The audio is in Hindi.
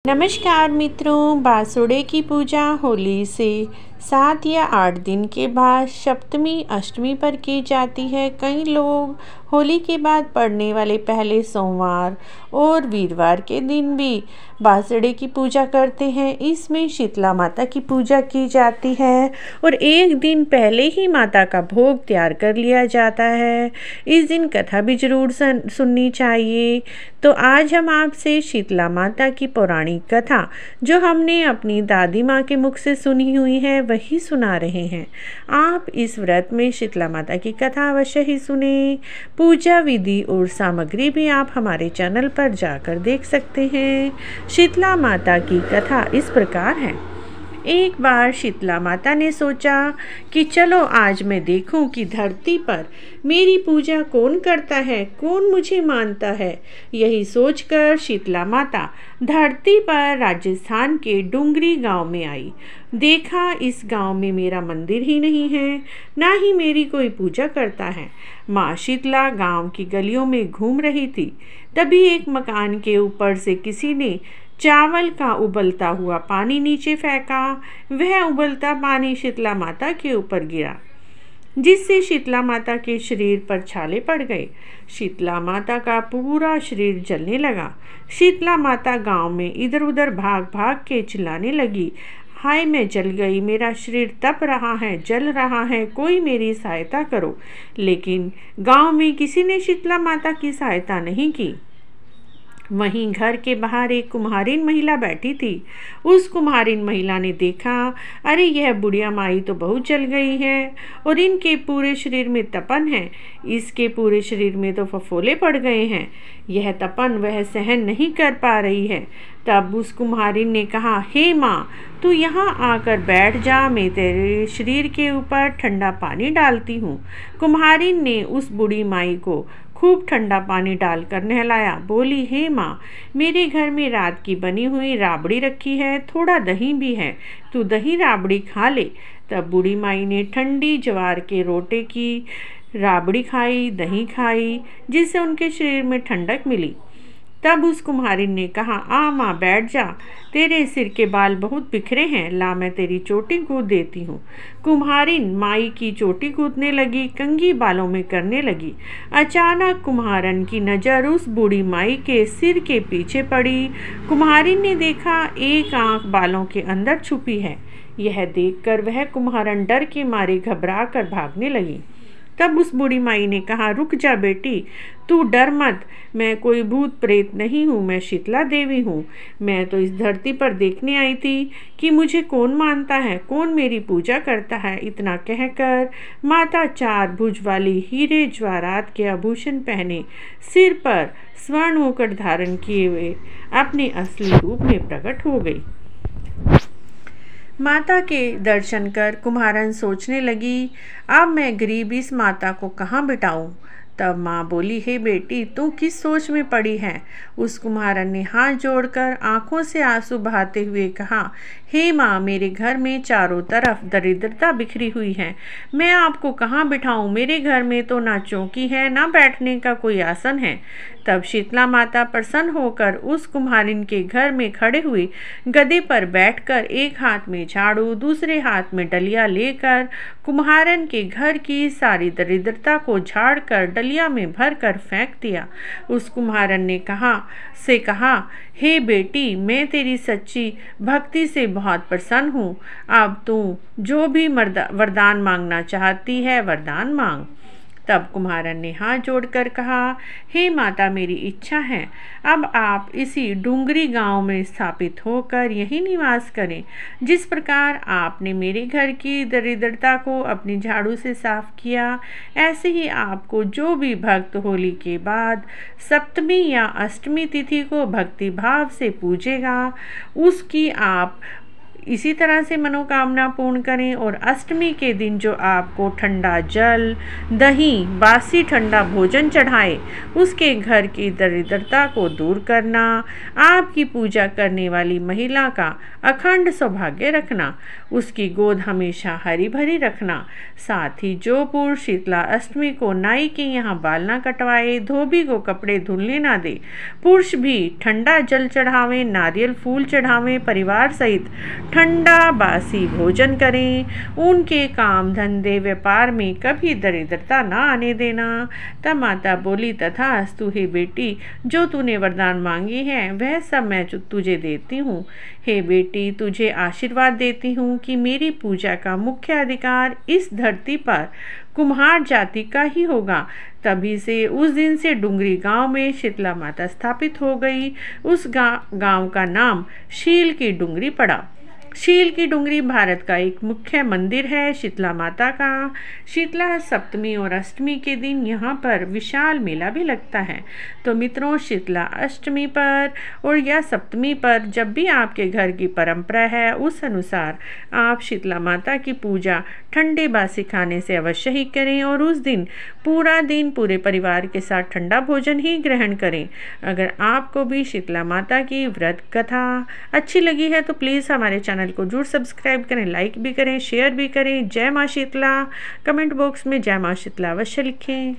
नमस्कार मित्रों, बासुड़े की पूजा होली से 7 या 8 दिन के बाद सप्तमी अष्टमी पर की जाती है। कई लोग होली के बाद पड़ने वाले पहले सोमवार और वीरवार के दिन भी बासुड़े की पूजा करते हैं। इसमें शीतला माता की पूजा की जाती है और एक दिन पहले ही माता का भोग तैयार कर लिया जाता है। इस दिन कथा भी जरूर सुननी चाहिए। तो आज हम आपसे शीतला माता की पौराणिक कथा जो हमने अपनी दादी माँ के मुख से सुनी हुई है वही सुना रहे हैं। आप इस व्रत में शीतला माता की कथा अवश्य ही सुने। पूजा विधि और सामग्री भी आप हमारे चैनल पर जाकर देख सकते हैं। शीतला माता की कथा इस प्रकार है। एक बार शीतला माता ने सोचा कि चलो आज मैं देखूं कि धरती पर मेरी पूजा कौन करता है, कौन मुझे मानता है। यही सोचकर शीतला माता धरती पर राजस्थान के डुंगरी गांव में आई। देखा इस गांव में मेरा मंदिर ही नहीं है, ना ही मेरी कोई पूजा करता है। माँ शीतला गांव की गलियों में घूम रही थी। तभी एक मकान के ऊपर से किसी ने चावल का उबलता हुआ पानी नीचे फेंका। वह उबलता पानी शीतला माता के ऊपर गिरा, जिससे शीतला माता के शरीर पर छाले पड़ गए। शीतला माता का पूरा शरीर जलने लगा। शीतला माता गांव में इधर उधर भाग भाग के चिल्लाने लगी, हाय मैं जल गई, मेरा शरीर तप रहा है, जल रहा है, कोई मेरी सहायता करो। लेकिन गांव में किसी ने शीतला माता की सहायता नहीं की। वहीं घर के बाहर एक कुम्हारिन महिला बैठी थी। उस कुम्हारिन महिला ने देखा, अरे यह बुढ़िया माई तो बहुत जल गई है और इनके पूरे शरीर में तपन है, इसके पूरे शरीर में तो फफोले पड़ गए हैं। यह तपन वह सहन नहीं कर पा रही है। तब उस कुम्हारिन ने कहा, हे माँ, तू यहाँ आकर बैठ जा, मैं तेरे शरीर के ऊपर ठंडा पानी डालती हूँ। कुम्हारिन ने उस बूढ़ी माई को खूब ठंडा पानी डालकर नहलाया। बोली, हे माँ, मेरे घर में रात की बनी हुई राबड़ी रखी है, थोड़ा दही भी है, तू दही राबड़ी खा ले। तब बूढ़ी माई ने ठंडी ज्वार के रोटे की राबड़ी खाई, दही खाई, जिससे उनके शरीर में ठंडक मिली। तब उस कुम्हारिन ने कहा, आ माँ बैठ जा, तेरे सिर के बाल बहुत बिखरे हैं, ला मैं तेरी चोटी गूंथ देती हूँ। कुम्हारिन माई की चोटी गूंथने लगी, कंघी बालों में करने लगी। अचानक कुम्हारन की नज़र उस बूढ़ी माई के सिर के पीछे पड़ी। कुम्हारिन ने देखा एक आंख बालों के अंदर छुपी है। यह देखकर वह कुम्हारन डर के मारे घबरा कर भागने लगी। तब उस बूढ़ी माई ने कहा, रुक जा बेटी, तू डर मत, मैं कोई भूत प्रेत नहीं हूँ, मैं शीतला देवी हूँ। मैं तो इस धरती पर देखने आई थी कि मुझे कौन मानता है, कौन मेरी पूजा करता है। इतना कहकर माता 4 भुज वाली हीरे जवाहरात के आभूषण पहने, सिर पर स्वर्ण मुकुट धारण किए हुए अपने असली रूप में प्रकट हो गई। माता के दर्शन कर कुम्हारन सोचने लगी, अब मैं गरीब इस माता को कहाँ बिठाऊं। तब माँ बोली, हे बेटी, तू किस सोच में पड़ी है। उस कुम्हारन ने हाथ जोड़कर आंखों से आंसू बहाते हुए कहा, हे माँ, मेरे घर में चारों तरफ दरिद्रता बिखरी हुई है, मैं आपको कहाँ बिठाऊं। मेरे घर में तो ना चौकी है, ना बैठने का कोई आसन है। तब शीतला माता प्रसन्न होकर उस कुम्हारिन के घर में खड़े हुई गधे पर बैठकर एक हाथ में झाड़ू, दूसरे हाथ में डलिया लेकर कुम्हारन के घर की सारी दरिद्रता को झाड़कर डलिया में भरकर फेंक दिया। उस कुम्हारन ने कहा, हे बेटी, मैं तेरी सच्ची भक्ति से बहुत प्रसन्न हूँ। अब तू जो भी वरदान मांगना चाहती है वरदान मांग। तब कुम्हारन ने हाथ जोड़कर कहा, हे माता, मेरी इच्छा है अब आप इसी डूंगरी गांव में स्थापित होकर यहीं निवास करें। जिस प्रकार आपने मेरे घर की दरिद्रता को अपनी झाड़ू से साफ किया, ऐसे ही आपको जो भी भक्त होली के बाद सप्तमी या अष्टमी तिथि को भक्ति भाव से पूजेगा, उसकी आप इसी तरह से मनोकामना पूर्ण करें। और अष्टमी के दिन जो आपको ठंडा जल, दही, बासी ठंडा भोजन चढ़ाए, उसके घर की दरिद्रता को दूर करना, आपकी पूजा करने वाली महिला का अखंड सौभाग्य रखना, उसकी गोद हमेशा हरी भरी रखना। साथ ही जो पुरुष शीतला अष्टमी को नाई के यहाँ बाल ना कटवाए, धोबी को कपड़े धुलने ना दे, पुरुष भी ठंडा जल चढ़ावें, नारियल फूल चढ़ावें, परिवार सहित ठंडा बासी भोजन करें, उनके काम धंधे व्यापार में कभी दरिद्रता ना आने देना। तब माता बोली, तथास्तु हे बेटी, जो तूने वरदान मांगी है वह सब मैं तुझे देती हूँ। हे बेटी, तुझे आशीर्वाद देती हूँ कि मेरी पूजा का मुख्य अधिकार इस धरती पर कुम्हार जाति का ही होगा। तभी से उस दिन से डुंगरी गांव में शीतला माता स्थापित हो गई। उस गांव का नाम शील की डुंगरी पड़ा। शील की डुंगरी भारत का एक मुख्य मंदिर है शीतला माता का। शीतला सप्तमी और अष्टमी के दिन यहाँ पर विशाल मेला भी लगता है। तो मित्रों, शीतला अष्टमी पर और या सप्तमी पर जब भी आपके घर की परंपरा है, उस अनुसार आप शीतला माता की पूजा ठंडे बासी खाने से अवश्य ही करें और उस दिन पूरा दिन पूरे परिवार के साथ ठंडा भोजन ही ग्रहण करें। अगर आपको भी शीतला माता की व्रत कथा अच्छी लगी है तो प्लीज़ हमारे चैनल को जरूर सब्सक्राइब करें, लाइक भी करें, शेयर भी करें। जय माँ शीतला। कमेंट बॉक्स में जय माँ शीतला अवश्य लिखें।